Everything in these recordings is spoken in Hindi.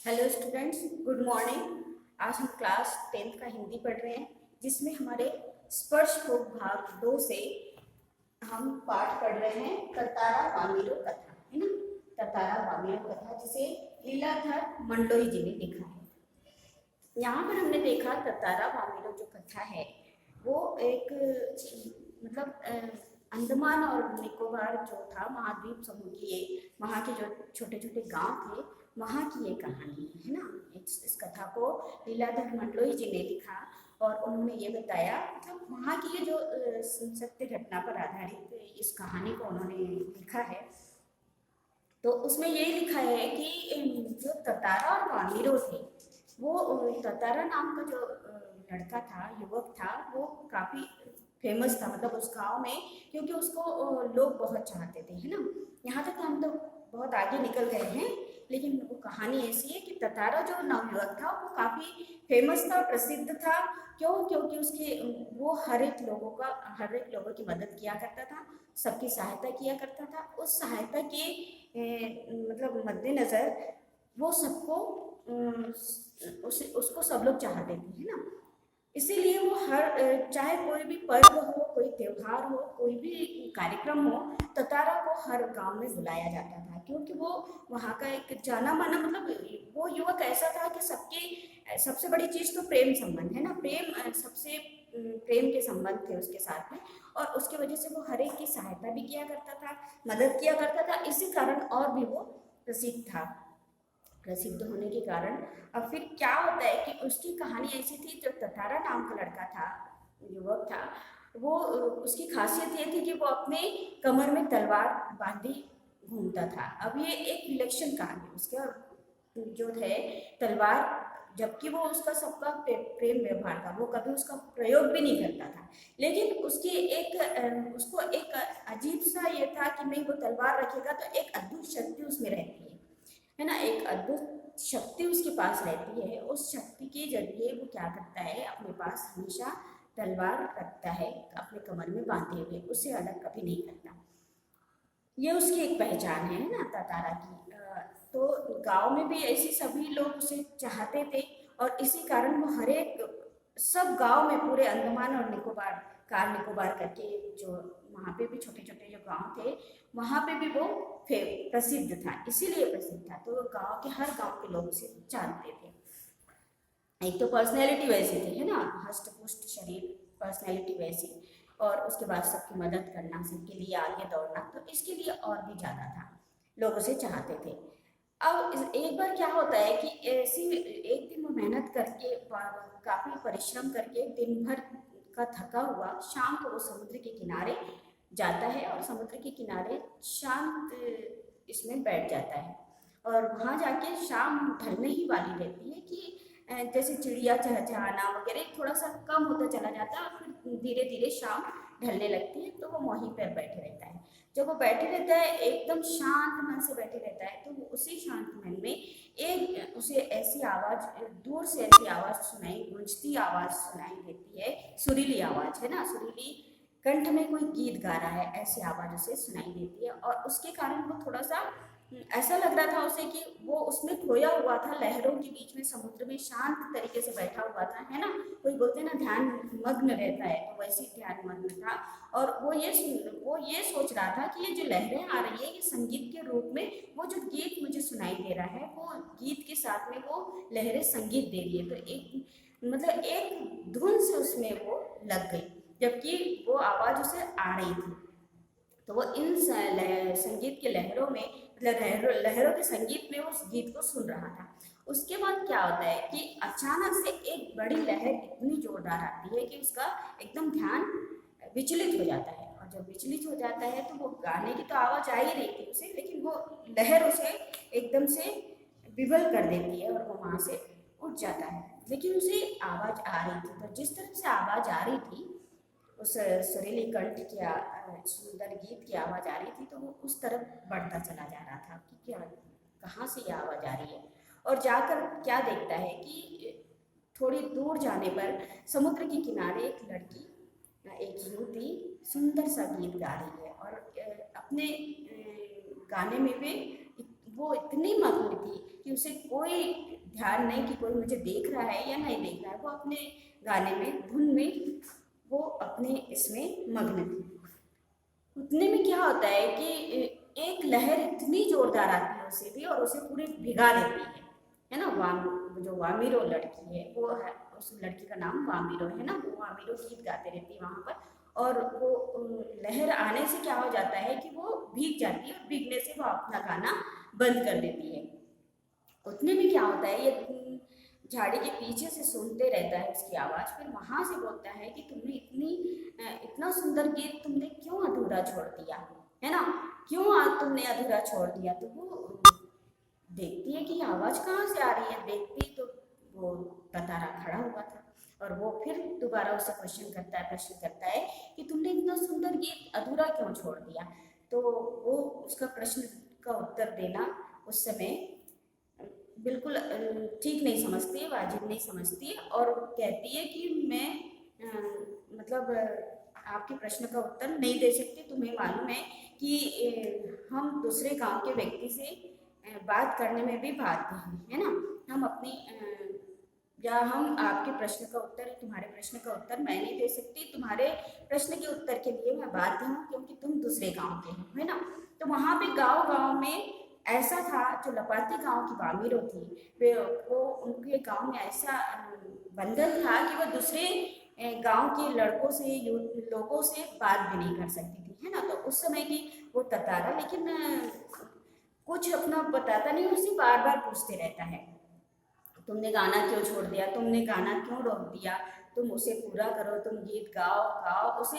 Hello students, good morning. आज हम क्लास 10th का हिंदी पढ़ रहे हैं, जिसमें हमारे स्पर्श भोग भाग 2 से हम पाठ पढ़ रहे हैं ततारा वामिलो कथा, है ना। ततारा वामिलो कथा जिसे लीलाधर मंडोई जी ने लिखा है। यहाँ पर हमने देखा ततारा वामिलो जो कथा है वो एक अंडमान और निकोबार जो था महाद्वीप समूह की वहाँ के जो छोटे छोटे गांव थे वहाँ की ये कहानी है ना। इस कथा को लीलाधर मंडलोई जी ने लिखा और उन्होंने ये बताया, मतलब वहाँ की ये जो सत्य घटना पर आधारित इस कहानी को उन्होंने लिखा है। तो उसमें यही लिखा है कि जो ततारा और वामिरो थे, वो ततारा नाम का जो लड़का था, युवक था, वो काफ़ी फेमस था, मतलब उस गांव में, क्योंकि उसको लोग बहुत चाहते थे, है ना। यहाँ तक हम तो बहुत आगे निकल गए हैं, लेकिन वो कहानी ऐसी है कि ततारा जो नवयुवक था वो काफ़ी फेमस था, प्रसिद्ध था। क्यों? क्योंकि उसके वो हर एक लोगों की मदद किया करता था, सबकी सहायता किया करता था। उस सहायता के मतलब मद्देनज़र वो सबको उसको सब लोग चाहते थे, है ना। इसीलिए वो चाहे कोई भी पर्व हो, कोई त्योहार हो, कोई भी कार्यक्रम हो, ततारा को हर गांव में बुलाया जाता था, क्योंकि वो वहाँ का एक जाना माना, मतलब वो युवक ऐसा था कि सबकी सबसे बड़ी चीज़ तो प्रेम संबंध है ना। सबसे प्रेम के संबंध थे उसके साथ में, और उसकी वजह से वो हर एक की सहायता भी किया करता था, मदद किया करता था। इसी कारण और भी वो प्रसिद्ध था। प्रसिद्ध होने के कारण अब फिर क्या होता है कि उसकी कहानी ऐसी थी, जो ततारा नाम का लड़का था, युवक था, वो उसकी खासियत ये थी कि वो अपने कमर में तलवार बांधी घूमता था। अब ये एक विलक्षण कहानी उसका जो है तलवार, जबकि वो उसका सबका प्रेम व्यवहार था, वो कभी उसका प्रयोग भी नहीं करता था। लेकिन उसको एक अजीब सा ये था कि नहीं, वो तलवार रखेगा तो एक अद्भुत शक्ति उसमें रहती है ना। एक अद्भुत शक्ति उसके पास रहती है। उस शक्ति के जरिए वो क्या करता है, अपने पास हमेशा तलवार रखता है, अपने कमर में बांधे हुए, उससे अलग कभी नहीं करता। ये उसकी एक पहचान है ना ततारा की। तो गांव में भी ऐसे सभी लोग उसे चाहते थे, और इसी कारण वो हर एक सब गांव में, पूरे अंडमान और निकोबार, कार निकोबार करके जो वहाँ पे भी छोटे छोटे जो गांव थे, वहाँ पे भी वो प्रसिद्ध था। इसीलिए प्रसिद्ध था, तो गांव के हर गांव के लोग उसे जानते थे। एक तो पर्सनैलिटी वैसी थी, है ना, हष्ट पुष्ट शरीर, पर्सनैलिटी वैसी, और उसके बाद सबकी मदद करना, सबके लिए आगे दौड़ना, तो इसके लिए और भी ज़्यादा था, लोग उसे चाहते थे। अब एक बार क्या होता है कि ऐसी एक दिन वो मेहनत करके, काफ़ी परिश्रम करके, दिन भर का थका हुआ, शाम को वो समुद्र के किनारे जाता है, और समुद्र के किनारे शांत इसमें बैठ जाता है। और वहाँ जाके शाम ढलने ही वाली रहती है कि जैसे चिड़िया चहचहाना वगैरह थोड़ा सा कम होता चला जाता है, और फिर धीरे धीरे शाम ढलने लगती है, तो वो वहीं पर बैठे रहता है। जब वो बैठे रहता है, एकदम शांत मन से बैठे रहता है, तो वो उसी शांत मन में एक उसे ऐसी आवाज़, दूर से ऐसी आवाज़ सुनाई, गूंजती आवाज़ सुनाई देती है, सुरीली आवाज़, है ना, सुरीली कंठ में कोई गीत गा रहा है, ऐसी आवाज़ उसे सुनाई देती है। और उसके कारण वो थोड़ा सा ऐसा लग रहा था उसे कि वो उसमें खोया हुआ था, लहरों के बीच में, समुद्र में शांत तरीके से बैठा हुआ था, है ना। कोई बोलते हैं ना ध्यान मग्न रहता है, तो वैसे ही ध्यान मग्न था। और वो ये सोच रहा था कि ये जो लहरें आ रही है, ये संगीत के रूप में, वो जो गीत मुझे सुनाई दे रहा है, वो गीत के साथ में वो लहरें संगीत दे रही है। तो एक धुन से उसमें वो लग गई, जबकि वो आवाज़ उसे आ रही थी। तो वो इन संगीत के लहरों में, मतलब लहरों के संगीत में उस गीत को सुन रहा था। उसके बाद क्या होता है कि अचानक से एक बड़ी लहर इतनी जोरदार आती है कि उसका एकदम ध्यान विचलित हो जाता है। और जब विचलित हो जाता है, तो वो गाने की तो आवाज़ आ ही रही थी उसे, लेकिन वो लहर उसे एकदम से विवल कर देती है, और वो वहाँ से उठ जाता है। लेकिन उसे आवाज़ आ रही थी, तो जिस तरह से आवाज़ आ रही थी, उस सुरीली कंठ की सुंदर गीत की आवाज़ आ रही थी, तो वो उस तरफ बढ़ता चला जा रहा था कि क्या, कहाँ से ये आवाज़ आ रही है। और जाकर क्या देखता है कि थोड़ी दूर जाने पर समुद्र के किनारे एक लड़की, एक युवती सुंदर सा गीत गा रही है, और अपने गाने में भी वो इतनी मग्न थी कि उसे कोई ध्यान नहीं कि कोई मुझे देख रहा है या नहीं देख रहा है। वो अपने गाने में, धुन में, वो अपने इसमें मग्न थी। उतने में क्या होता है कि एक लहर इतनी जोरदार आती है उसे भी, और उसे पूरी भिगा देती है ना। जो वामीरो लड़की है, वो है, उस लड़की का नाम वामीरो है ना। वो वामीरो गीत गाते रहती है वहाँ पर, और वो लहर आने से क्या हो जाता है कि वो भीग जाती है, और भीगने से वो अपना गाना बंद कर देती है। उतने में क्या होता है, ये झाड़ी के पीछे से सुनते रहता है उसकी आवाज़। फिर वहाँ से बोलता है कि तुमने इतना सुंदर गीत तुमने क्यों अधूरा छोड़ दिया, है ना, क्यों आज तुमने अधूरा छोड़ दिया। तो वो देखती है कि आवाज़ कहाँ से आ रही है, देखती तो वो ततारा खड़ा हुआ था, और वो फिर दोबारा उससे प्रश्न करता है कि तुमने इतना सुंदर गीत अधूरा क्यों छोड़ दिया। तो वो उसका प्रश्न का उत्तर देना उस समय बिल्कुल ठीक नहीं समझती, वाजिब नहीं समझती, और कहती है कि मैं मतलब आपके प्रश्न का उत्तर नहीं दे सकती। तुम्हें मालूम है कि हम दूसरे गांव के व्यक्ति से बात करने में भी बाध्य हैं, है ना। हम अपनी या हम आपके प्रश्न का उत्तर, तुम्हारे प्रश्न का उत्तर मैं नहीं दे सकती। तुम्हारे प्रश्न के उत्तर के लिए मैं बाध्य हूँ, क्योंकि तुम दूसरे गांव के हो, है ना। तो वहाँ पे गांव गांव में ऐसा था, जो लपाती गांव की वामीरो थी, वो उनके गांव में ऐसा बंधन था कि वो दूसरे गांव के लड़कों से, लोगों से बात भी नहीं कर सकती थी, है ना। तो उस समय की वो ततारा, लेकिन कुछ अपना बताता नहीं, उसे बार बार पूछते रहता है, तुमने गाना क्यों छोड़ दिया, तुमने गाना क्यों रोक दिया, तुम उसे पूरा करो, तुम गीत गाओ गाओ, उसे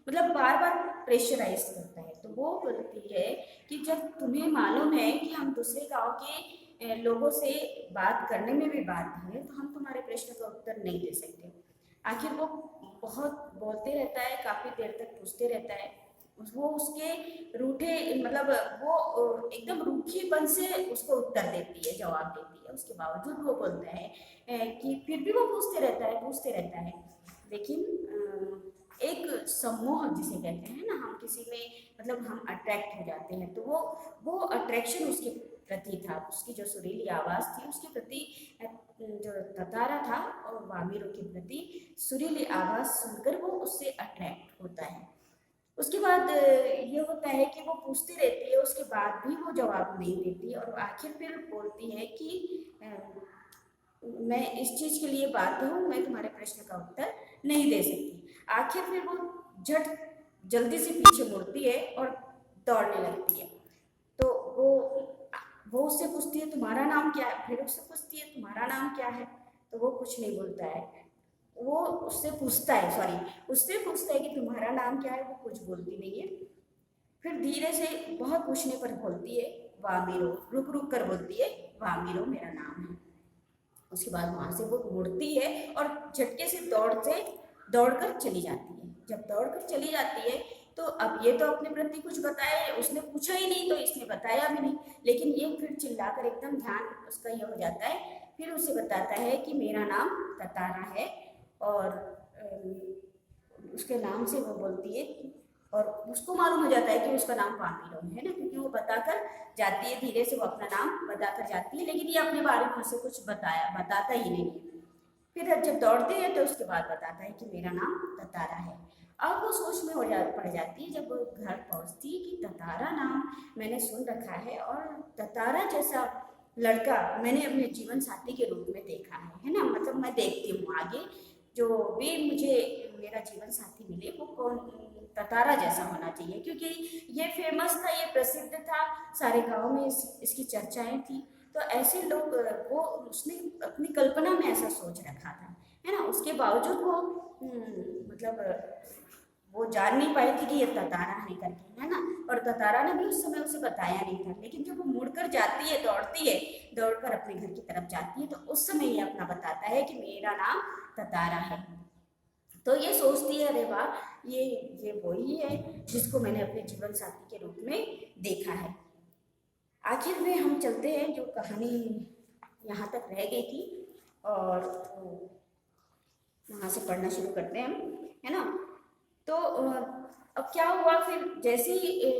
मतलब बार बार प्रेशराइज करता है। तो वो बोलती है कि जब तुम्हें मालूम है कि हम दूसरे गांव के लोगों से बात करने में भी बाध्य हैं, तो हम तुम्हारे प्रश्न का उत्तर नहीं दे सकते। आखिर वो बहुत बोलते रहता है, काफ़ी देर तक पूछते रहता है। वो उसके रूठे, मतलब वो एकदम रूखीपन से उसको उत्तर देती है, जवाब देती है। उसके बावजूद वो बोलता है कि फिर भी वो पूछते रहता है। लेकिन एक सम्मोह जिसे कहते हैं ना, हम किसी में मतलब हम अट्रैक्ट हो जाते हैं, तो वो अट्रैक्शन उसके प्रति था, उसकी जो सुरीली आवाज़ थी उसके प्रति, जो ततारा था और वामीरो के प्रति सुरीली आवाज़ सुनकर वो उससे अट्रैक्ट होता है। उसके बाद ये होता है कि वो पूछती रहती है, उसके बाद भी वो जवाब नहीं देती, और आखिर फिर बोलती है कि मैं इस चीज़ के लिए बाध्य हूँ, मैं तुम्हारे प्रश्न का उत्तर नहीं दे सकती। आखिर फिर वो झट जल्दी से पीछे मुड़ती है और दौड़ने लगती है। तो वो उससे पूछती है तुम्हारा नाम क्या है, फिर उससे पूछती है तुम्हारा नाम क्या है। तो वो कुछ नहीं बोलता है। वो उससे पूछता है, उससे पूछता है कि तुम्हारा नाम क्या है, वो कुछ बोलती नहीं है। फिर धीरे से बहुत पूछने पर बोलती है वामीरो, रुक रुक कर बोलती है वामीरो मेरा नाम है। उसके बाद वहाँ से वो मुड़ती है और झटके से दौड़कर चली जाती है। जब दौड़कर चली जाती है तो अब ये तो अपने प्रति कुछ बताया, उसने पूछा ही नहीं तो इसने बताया भी नहीं, लेकिन ये फिर चिल्लाकर एकदम ध्यान उसका ये हो जाता है। फिर उसे बताता है कि मेरा नाम ततारा है, और उसके नाम से वो बोलती है, और उसको मालूम हो जाता है कि उसका नाम वामीरो है ना, क्योंकि वो बताकर जाती है, धीरे से वो अपना नाम बताकर जाती है, लेकिन ये अपने बारे में उसे कुछ बताता ही नहीं है। फिर जब दौड़ते हैं तो उसके बाद बताता है कि मेरा नाम ततारा है। अब वो सोच में पड़ जाती है जब वो घर पहुंचती है कि ततारा नाम मैंने सुन रखा है, और ततारा जैसा लड़का मैंने अपने जीवन साथी के रूप में देखा है ना। मतलब मैं देखती हूँ आगे जो भी मुझे मेरा जीवन साथी मिले वो कौन, ततारा जैसा होना चाहिए, क्योंकि ये फेमस था, ये प्रसिद्ध था, सारे गांव में इसकी चर्चाएं थी। तो ऐसे लोग, वो उसने अपनी कल्पना में ऐसा सोच रखा था, है ना। उसके बावजूद वो मतलब वो जान नहीं पाई थी कि ये ततारा है करके, है ना। और ततारा ने भी उस समय उसे बताया नहीं था, लेकिन जब वो मुड़कर जाती है, दौड़ती है, दौड़कर अपने घर की तरफ जाती है, तो उस समय ये अपना बताता है कि मेरा नाम ततारा है। तो ये सोचती है अरे वाह, ये वही है जिसको मैंने अपने जीवन साथी के रूप में देखा है। आखिर में हम चलते हैं, जो कहानी यहाँ तक रह गई थी, और वहाँ से पढ़ना शुरू करते हैं हम, है ना। तो अब क्या हुआ फिर, जैसे ही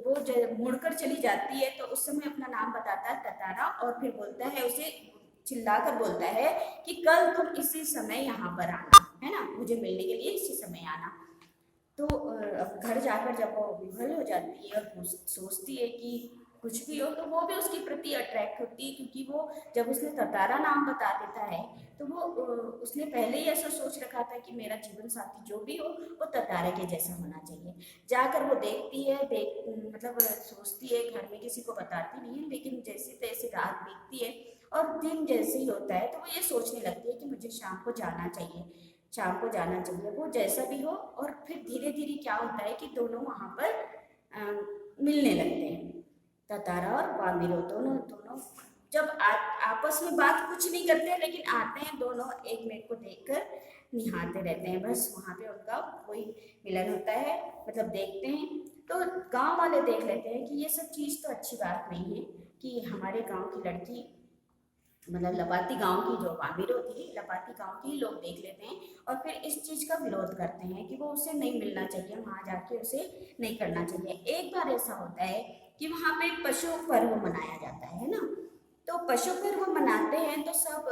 वो मुड़कर चली जाती है तो उस समय अपना नाम बताता है ततारा, और फिर बोलता है उसे, चिल्लाकर बोलता है कि कल तुम इसी समय यहाँ पर आना, है ना, मुझे मिलने के लिए इसी समय आना। तो अब घर जाकर जब वो विवल हो जाती है और सोचती है कि कुछ भी हो, तो वो भी उसके प्रति अट्रैक्ट होती है, क्योंकि वो जब उसने ततारा नाम बता देता है तो वो उसने पहले ही ऐसा सोच रखा था कि मेरा जीवन साथी जो भी हो वो ततारे के जैसा होना चाहिए। जाकर वो देखती है, मतलब सोचती है, घर में किसी को बताती नहीं है, लेकिन जैसे तैसे रात बीतती है और दिन जैसे ही होता है तो वो ये सोचने लगती है कि मुझे शाम को जाना चाहिए, शाम को जाना चाहिए, वो जैसा भी हो। और फिर धीरे धीरे क्या होता है कि दोनों वहाँ पर मिलने लगते हैं, ततारा और वामिरो दोनों दोनों जब आपस में बात कुछ नहीं करते, लेकिन आते हैं दोनों एक मेरे को देखकर निहारते रहते हैं, बस वहाँ पे उनका कोई मिलन होता है, मतलब देखते हैं। तो गांव वाले देख लेते हैं कि ये सब चीज़ तो अच्छी बात नहीं है कि हमारे गांव की लड़की, मतलब लपाती गांव की जो वामिरो थी, लपाती गांव के ही लोग देख लेते हैं और फिर इस चीज़ का विरोध करते हैं कि वो उसे नहीं मिलना चाहिए, वहाँ जाके उसे नहीं करना चाहिए। एक बार ऐसा होता है कि वहाँ पे पशु पर्व मनाया जाता है ना, तो पशु पर्व मनाते हैं तो सब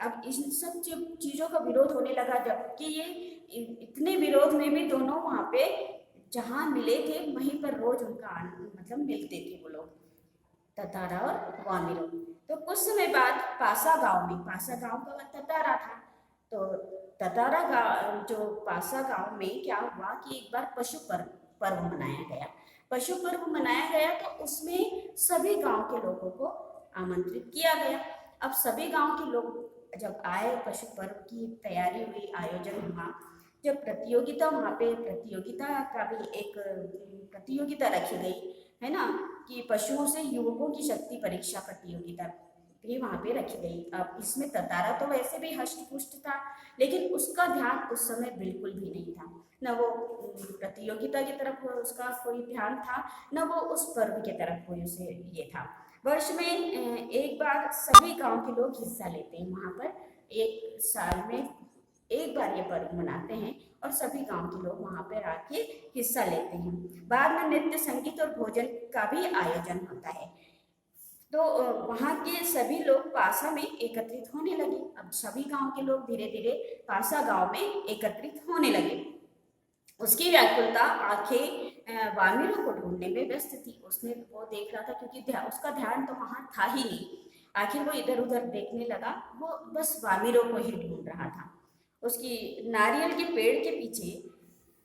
अब इन सब चीज़ों का विरोध होने लगा, जबकि ये इतने विरोध में भी दोनों वहाँ पे जहाँ मिले थे वहीं पर रोज उनका मतलब मिलते थे वो लोग, ततारा और वामिरो। तो कुछ समय बाद पासा गांव में, पासा गांव का ततारा था, तो ततारा गांव जो पासा गांव में क्या हुआ कि एक बार पशु पर्व मनाया गया। पशु पर्व मनाया गया तो उसमें सभी गांव के लोगों को आमंत्रित किया गया। अब सभी गांव के लोग जब आए, पशु पर्व की तैयारी हुई, आयोजन हुआ, जब प्रतियोगिता, वहाँ पे प्रतियोगिता का भी एक प्रतियोगिता रखी गई, है ना, कि पशुओं से युवकों की शक्ति परीक्षा प्रतियोगिता भी वहाँ पे रखी गई। अब इसमें ततारा तो वैसे भी हष्ट पुष्ट था, लेकिन उसका ध्यान उस समय बिल्कुल भी नहीं था, न वो प्रतियोगिता की तरफ उसका कोई ध्यान था, न वो उस पर्व की तरफ कोई उसे ये था। वर्ष में एक बार सभी गांव के लोग हिस्सा लेते हैं वहाँ पर, एक साल में एक बार ये पर्व मनाते हैं और सभी गांव के लोग वहाँ पर आके हिस्सा लेते हैं। बाद में नृत्य, संगीत और भोजन का भी आयोजन होता है। तो वहाँ के सभी लोग पासा में एकत्रित होने लगे। अब सभी गांव के लोग धीरे धीरे पासा गांव में एकत्रित होने लगे। उसकी व्याकुलता आंखें वामिरों को ढूंढने में व्यस्त थी। उसने वो देख रहा था, क्योंकि उसका ध्यान तो वहाँ था ही नहीं। आखिर वो इधर उधर देखने लगा, वो बस वामिरों को ही ढूंढ रहा था। उसकी नारियल के पेड़ के पीछे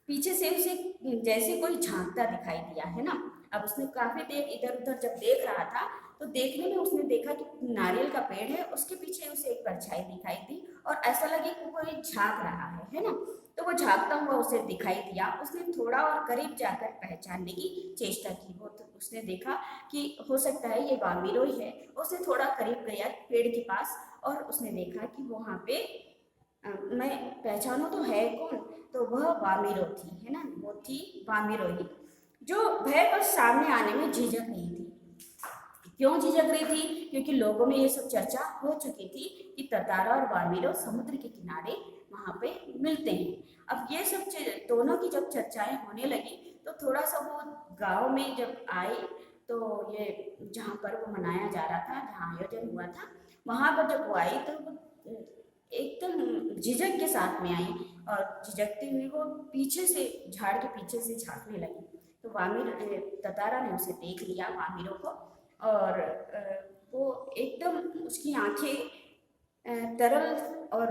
पीछे से उसे जैसे कोई झांकता दिखाई दिया, है ना। अब उसने काफी देर इधर उधर जब देख रहा था तो देखने में उसने देखा कि नारियल का पेड़ है, उसके पीछे उसे एक परछाई दिखाई दी और ऐसा लगे कि कोई झांक रहा है ना। तो वो झांकता हुआ उसे दिखाई दिया। उसने थोड़ा और करीब जाकर पहचानने की चेष्टा की। वो तो उसने देखा कि हो सकता है ये वामिरो ही है। उसने थोड़ा करीब गया पेड़ के पास और उसने देखा कि वहाँ पे मैं पहचानो तो है कौन, तो वह वामिरो थी, है ना, वो थी वामिरो ही, जो भय पर सामने आने में झिझक रही थी। क्यों झिझक रही थी? क्योंकि लोगों में ये सब चर्चा हो चुकी थी कि ततारा और वामिरो समुद्र के किनारे वहां पे मिलते हैं। अब ये सब दोनों की जब चर्चाएं होने लगी तो थोड़ा सा वो गांव में जब आई तो ये जहाँ पर वो मनाया जा रहा था, जहाँ आयोजन हुआ था, वहां पर जब वो आई तो वो एकदम झिझक के साथ में आई और झिझकती हुई वो पीछे से, झाड़ के पीछे से झांकने लगी। तो ततारा ने उसे देख लिया, वामिरों को, और वो एकदम, उसकी आंखें तरल और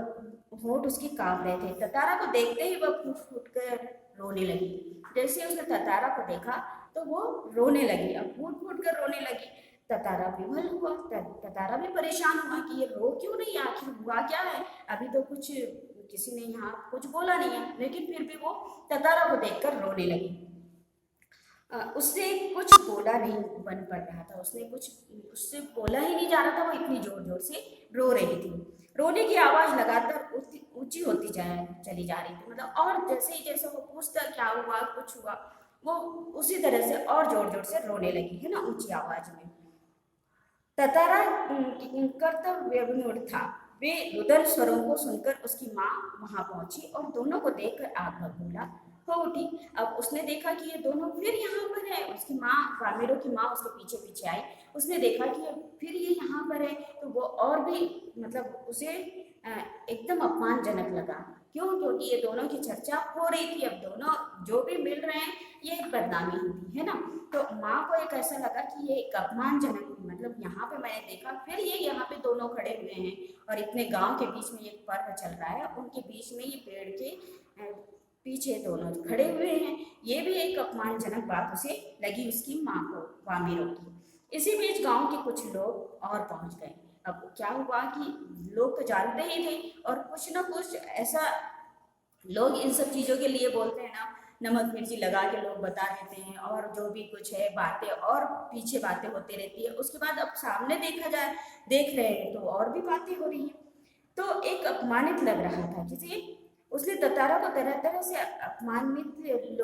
होठ उसकी कांप रहे थे। ततारा को देखते ही वह फूट फूट कर रोने लगी। जैसे उसने ततारा को देखा तो वो रोने लगी, अब फूट फूट कर रोने लगी। ततारा विवल हुआ, ततारा भी परेशान हुआ कि ये रो क्यों नहीं, आखिर हुआ क्या है। अभी तो कुछ किसी ने यहाँ कुछ बोला नहीं है, लेकिन फिर भी वो ततारा को देखकर रोने लगी। उससे कुछ बोला नहीं बन पड़ रहा था, उसने कुछ, उससे बोला ही नहीं जा रहा था, वो इतनी जोर जोर से रो रही थी। रोने की आवाज लगातार ऊंची होती चली जा रही थी, मतलब, और जैसे ही जैसे वो पूछता क्या हुआ, कुछ हुआ, वो उसी तरह से और जोर जोर से रोने लगी, है ना, ऊंची आवाज में। ततारा कर्तव्य विमूढ़ था। वे रुदन स्वरों को सुनकर उसकी माँ वहां पहुंची और दोनों को देखकर आग भर बोला, हो उठी। अब उसने देखा कि ये दोनों फिर यहाँ पर है, उसकी माँ, वामिरो की माँ उसके पीछे पीछे आई। उसने देखा कि फिर ये यहाँ पर है, तो वो और भी मतलब उसे अ, एकदम अपमानजनक लगा। क्यों? क्योंकि ये दोनों की चर्चा हो रही थी, अब दोनों जो भी मिल रहे हैं ये एक बदनामी ही थी, है ना। तो माँ को एक ऐसा लगा कि ये एक अपमानजनक, मतलब यहाँ पे मैंने देखा फिर ये यहाँ पे दोनों खड़े हुए हैं और इतने गांव के बीच में एक पर्व चल रहा है, उनके बीच में ये पेड़ के पीछे दोनों खड़े हुए हैं। ये भी एक अपमानजनक बात उसे लगी उसकी माँ को, वामिरो की। इसी बीच गांव के कुछ लोग और पहुंच गए। अब क्या हुआ कि लोग तो जानते ही थे, और कुछ ना कुछ ऐसा लोग इन सब चीज़ों के लिए बोलते हैं ना, नमक मिर्ची लगा के लोग बता देते हैं, और जो भी कुछ है बातें और पीछे बातें होती रहती है, उसके बाद अब सामने देखा जाए, देख रहे हैं तो और भी बातें हो रही हैं। तो एक अपमानित लग रहा था किसी, उसने ततारा को तरह तरह से अपमानित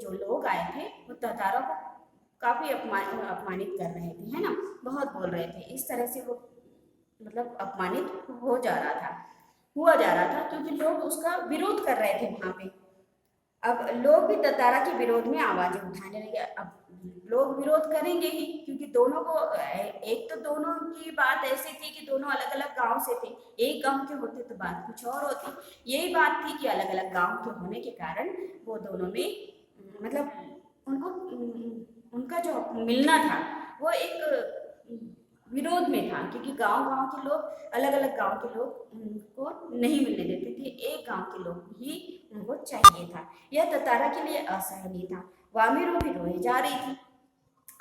जो लोग आए थे वो ततारा को काफी अपमानित कर रहे थे, है ना, बहुत बोल रहे थे। इस तरह से वो मतलब अपमानित हो जा रहा था, हुआ जा रहा था, क्योंकि लोग उसका विरोध कर रहे थे वहां पे। अब लोग भी ततारा के विरोध में आवाजें उठाने लगे। अब लोग विरोध करेंगे ही, क्योंकि दोनों को एक तो दोनों की बात ऐसी थी कि दोनों अलग अलग गांव से थे। एक गांव के होते तो बात कुछ और होती। यही बात थी कि अलग अलग गांव के होने के कारण वो दोनों में मतलब उनको उनका जो मिलना था वो एक विरोध में था, क्योंकि गांव गांव के लोग, अलग अलग गांव के लोग उनको नहीं मिलने देते थे, एक गांव के लोग ही उनको चाहिए था। यह ततारा के लिए असहनीय था। वामिरो भी रोए जा रही थी।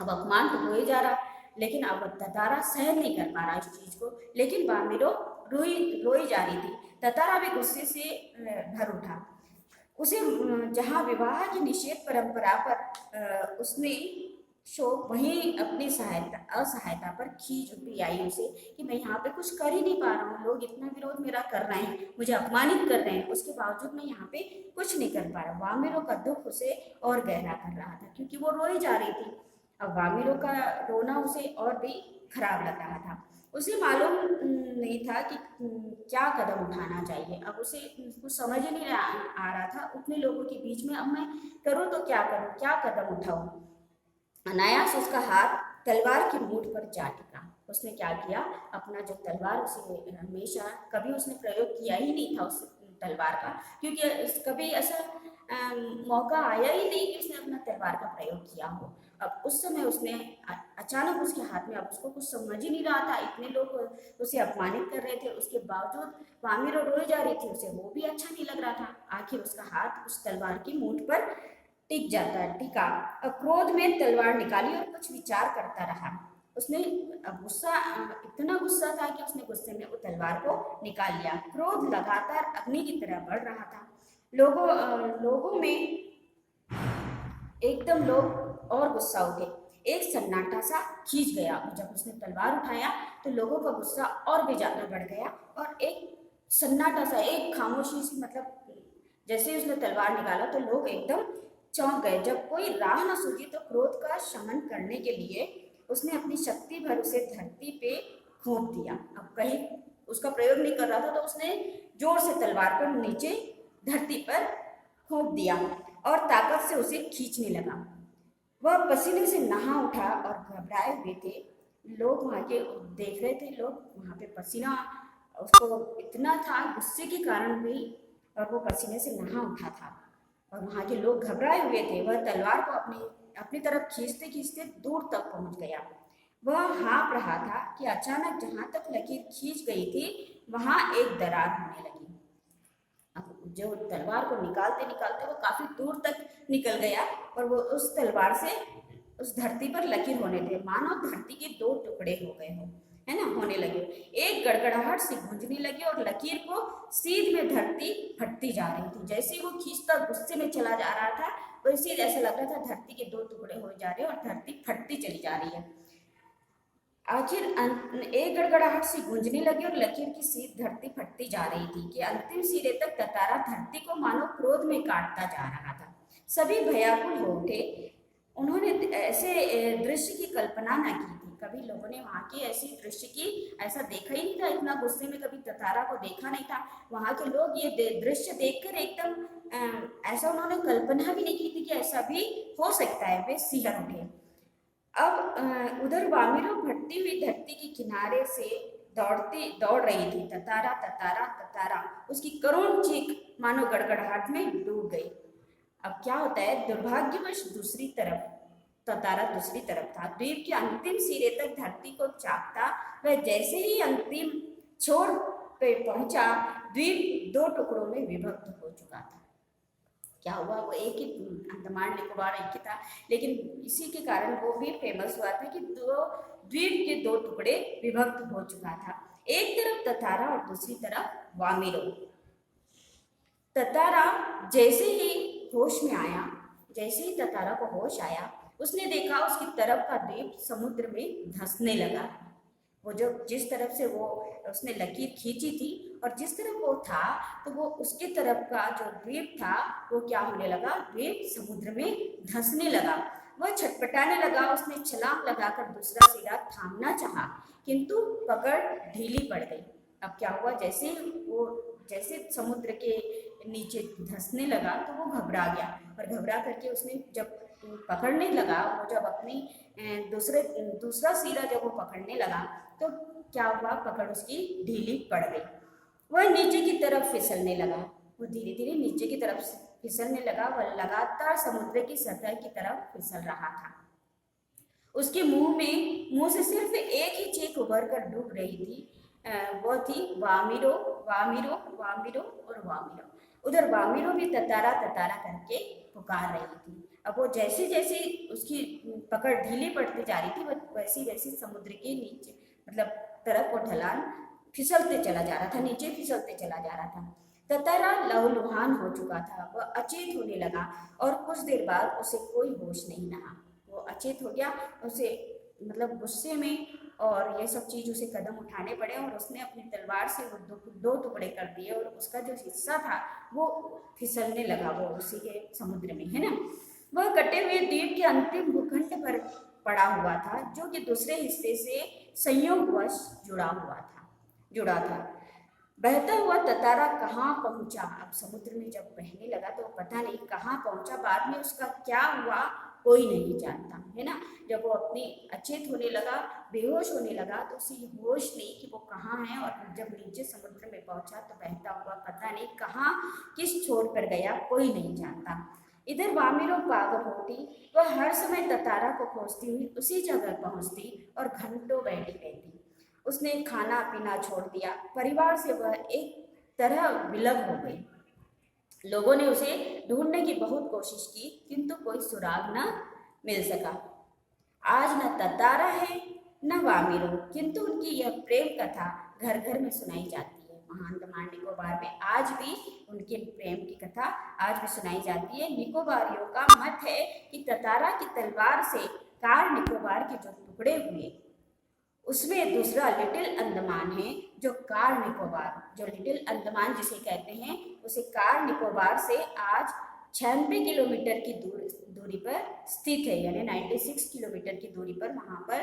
अब अपमान तो हो ही जा रहा, लेकिन अब ततारा सहन नहीं कर पा रहा इस चीज को, लेकिन वामिरो रोई रोई जा रही थी। ततारा भी गुस्से से भर उठा। उसे जहाँ विवाह की निषेध परंपरा पर उसने शोक, वहीं अपनी सहायता असहायता पर खींच उठी आई उसे कि मैं यहाँ पे कुछ कर ही नहीं पा रहा हूँ, लोग इतना विरोध मेरा कर रहे हैं, मुझे अपमानित कर रहे हैं, उसके बावजूद मैं यहाँ पे कुछ नहीं कर पा रहा। वामिरो का दुख उसे और गहरा कर रहा था, क्योंकि वो रोई जा रही थी। अब वामिरो का रोना उसे और भी खराब लग रहा था। उसे मालूम नहीं था कि क्या कदम उठाना चाहिए। अब उसे कुछ समझ ही नहीं आ रहा था उतने लोगों के बीच में, अब मैं करूँ तो क्या करूँ, क्या कदम उठाऊँ। अनायास उसका हाथ तलवार की मूठ पर जा टिका। उसने क्या किया, अपना जो तलवार, उसे हमेशा कभी उसने प्रयोग किया ही नहीं था उस तलवार का, क्योंकि कभी ऐसा मौका आया ही नहीं कि उसने अपना तलवार का प्रयोग किया हो। अब उस समय उसने अचानक उसके हाथ में, अब उसको कुछ समझ ही नहीं रहा था, इतने लोग उसे अपमानित कर रहे थे, उसके बावजूद वामिरो रोई जा रही थी, उसे वो भी अच्छा नहीं लग रहा था। आखिर उसका हाथ उस तलवार की मूठ पर टिक जाता है, टिका। अब क्रोध में तलवार निकाली और कुछ विचार करता रहा। उसने गुस्सा, इतना गुस्सा था कि उसने गुस्से में वो तलवार को निकाल लिया। क्रोध लगातार अग्नि की तरह बढ़ रहा था। लोगों में एकदम लोग और गुस्सा उठे। एक सन्नाटा सा खींच गया, और जब उसने तलवार उठाया तो लोगों का गुस्सा और भी ज्यादा बढ़ गया, और एक सन्नाटा सा, एक खामोशी सी, मतलब जैसे ही उसने तलवार निकाला तो लोग एकदम चौंक गए। जब कोई राह न सूझी तो क्रोध का शमन करने के लिए उसने अपनी शक्ति भर उसे धरती पे घोंप दिया। अब कहीं उसका प्रयोग नहीं कर रहा था तो उसने जोर से तलवार को नीचे धरती पर घोंप दिया और ताकत से उसे खींचने लगा। वह पसीने से नहा उठा और घबराए हुए थे। लोग वहां के देख रहे थे, लोग वहां पे पसीना उसको इतना था गुस्से के कारण भी, और वो पसीने से नहा उठा था, और वहां के लोग घबराए हुए थे। वह तलवार को अपनी अपनी तरफ खींचते खींचते दूर तक पहुंच गया। वह हाँप रहा था कि अचानक जहां तक लकीर खींच गई थी वहां एक दरार होने लगी। अब जो तलवार को निकालते निकालते वो काफी दूर तक निकल गया, और वो उस तलवार से उस धरती पर लकीर होने थे, मानो धरती के दो टुकड़े हो गए हो, है ना, होने लगे। एक गड़गड़ाहट सी गूंजने लगी और लकीर को सीध में धरती फटती जा रही थी। जैसे ही वो खींचता गुस्से में चला जा रहा था, वैसे ऐसा लग रहा था धरती के दो टुकड़े हो जा रहे हैं और धरती फटती चली जा रही है। आखिर एक गड़गड़ाहट सी गूंजने लगी और लकीर की सीध धरती फटती जा रही थी कि अंतिम सिरे तक ततारा धरती को मानो क्रोध में काटता जा रहा था। सभी भयाकुल हो उठे। उन्होंने ऐसे दृश्य की कल्पना न की थी। कभी लोगों ने वहाँ की ऐसी दृश्य की ऐसा देखा ही नहीं था, इतना गुस्से में कभी ततारा को देखा नहीं था। वहाँ के लोग ये दृश्य देखकर एकदम ऐसा उन्होंने कल्पना भी नहीं की थी कि ऐसा भी हो सकता है, वे सिहर उठे। अब उधर वामिरो भटती हुई धरती के किनारे से दौड़ रही थी, ततारा ततारा ततारा, उसकी करुण चीख मानो गड़गड़ाहट में डूब गई। अब क्या होता है, दुर्भाग्यवश दूसरी तरफ ततारा दूसरी तरफ था, द्वीप के अंतिम सिरे तक धरती को चाकता। वह जैसे ही अंतिम छोर पे पहुंचा, द्वीप दो टुकड़ों में विभक्त हो चुका था। क्या हुआ, वो एक ही अंडमान निकोबार एक ही था, लेकिन इसी के कारण वो भी फेमस हुआ था कि द्वीप के दो टुकड़े विभक्त हो चुका था। एक तरफ ततारा और दूसरी तरफ वामिरो। ततारा जैसे ही होश में आया, जैसे ही ततारा को होश आया, उसने देखा उसकी तरफ का द्वीप समुद्र में धंसने लगा। वो जो जिस तरफ से वो उसने लकीर खींची थी और जिस तरफ वो था, तो वो उसके तरफ का जो द्वीप था वो क्या होने लगा, द्वीप समुद्र में धंसने लगा। वह छटपटाने लगा, उसने छलांग लगाकर दूसरा सिरा थामना चाहा, किंतु पकड़ ढीली पड़ गई। अब क्या हुआ, जैसे समुद्र के नीचे धंसने लगा तो वो घबरा गया, और घबरा करके उसने जब पकड़ने लगा, वो जब अपनी दूसरा सिरा जब वो पकड़ने लगा तो क्या हुआ, पकड़ उसकी ढीली पड़ गई। वह नीचे की तरफ फिसलने लगा, वो धीरे धीरे नीचे की तरफ फिसलने लगा। वह लगातार समुद्र की सतह की तरफ फिसल रहा था। उसके मुंह से सिर्फ एक ही चीख उभर कर डूब रही थी, वो थी वामिरो वामिरो वामिरो और वामिरो। उधर वामिरो भी ततारा ततारा करके पुकार रही थी। अब वो जैसे जैसे उसकी पकड़ ढीली पड़ती जा रही थी, वैसी वैसी समुद्र के नीचे मतलब तरफ वो ढलान फिसलते चला जा रहा था, नीचे फिसलते चला जा रहा था। ततारा लहूलुहान हो चुका था, वह अचेत होने लगा और कुछ देर बाद उसे कोई होश नहीं रहा। वो अचेत हो गया, उसे मतलब गुस्से में और ये सब चीज़ उसे कदम उठाने पड़े, और उसने अपनी तलवार से वो दो टुकड़े कर दिए, और उसका जो हिस्सा था वो फिसलने लगा, वो उसी के समुद्र में, है ना। वह कटे हुए द्वीप के अंतिम भूखंड पर पड़ा हुआ था, जो कि दूसरे हिस्से से संयोगवश जुड़ा था। बहता हुआ ततारा कहाँ पहुंचा, अब समुद्र में जब बहने लगा तो पता नहीं कहाँ पहुंचा, बाद में उसका क्या हुआ कोई नहीं जानता, है ना। जब वो अपनी अचेत होने लगा, बेहोश होने लगा, तो उसे होश नहीं कि वो कहाँ है, और जब नीचे समुद्र में पहुंचा तो बहता हुआ पता नहीं कहाँ किस छोर पर गया, कोई नहीं जानता। इधर वामिरो पागल होती, वह हर समय ततारा को खोजती हुई उसी जगह पहुंचती और घंटों बैठी रहती। उसने खाना पीना छोड़ दिया, परिवार से वह एक तरह विलग हो गई। लोगों ने उसे ढूंढने की बहुत कोशिश की, किंतु कोई सुराग न मिल सका। आज न ततारा है न वामिरो, किंतु उनकी यह प्रेम कथा घर घर में सुनाई जाती है। वहाँ अंडमान निकोबार में आज भी उनके प्रेम की कथा आज भी सुनाई जाती है। निकोबारियों का मत है कि ततारा की तलवार से कार निकोबार के जो टुकड़े हुए, उसमें दूसरा लिटिल अंडमान है, जो कार निकोबार, जो लिटिल अंडमान जिसे कहते हैं, उसे कार निकोबार से आज 96 किलोमीटर की दूरी पर स्थित है, यानी 96 किलोमीटर की दूरी पर वहाँ पर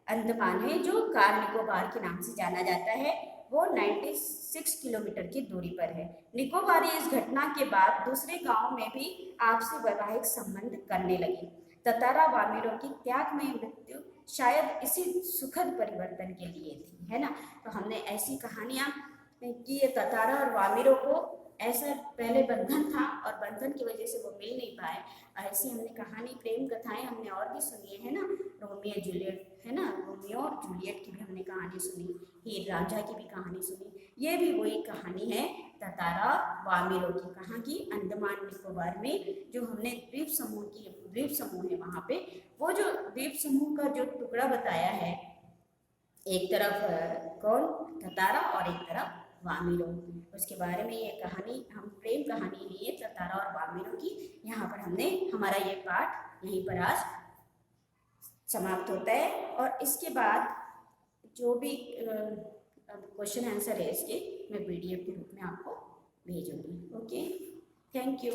अंडमान है, जो कार निकोबार के नाम से जाना जाता है। वो 96 किलोमीटर की दूरी पर है। निकोबारी इस घटना के बाद दूसरे गांव में भी आपसी वैवाहिक संबंध करने लगे। ततारा वामिरो की त्यागमय मृत्यु शायद इसी सुखद परिवर्तन के लिए थी, है ना। तो हमने ऐसी कहानियां कि ये ततारा और वामिरो को ऐसा पहले बंधन था और बंधन की वजह से वो मिल नहीं पाए, ऐसी हमने कहानी प्रेम कथाएं हमने और भी सुनी है ना। रोमियो जूलियट, है ना, रोमियो और जूलियट की भी हमने कहानी सुनी, हीर रांझा की भी कहानी सुनी। ये भी वही कहानी है ततारा वामिरो की, कहाँ की, अंडमान निकोबार में, जो हमने द्वीप समूह है वहाँ पे। वो जो द्वीप समूह का जो टुकड़ा बताया है, एक तरफ कौन, ततारा और एक तरफ वामिरो, उसके बारे में ये कहानी हम प्रेम कहानी है ये ततारा और वामिरो की। यहाँ पर हमने हमारा ये पाठ यहीं पर आज समाप्त होता है, और इसके बाद जो भी क्वेश्चन आंसर है इसके मैं PDF के रूप में आपको भेजूंगी। Okay, thank you.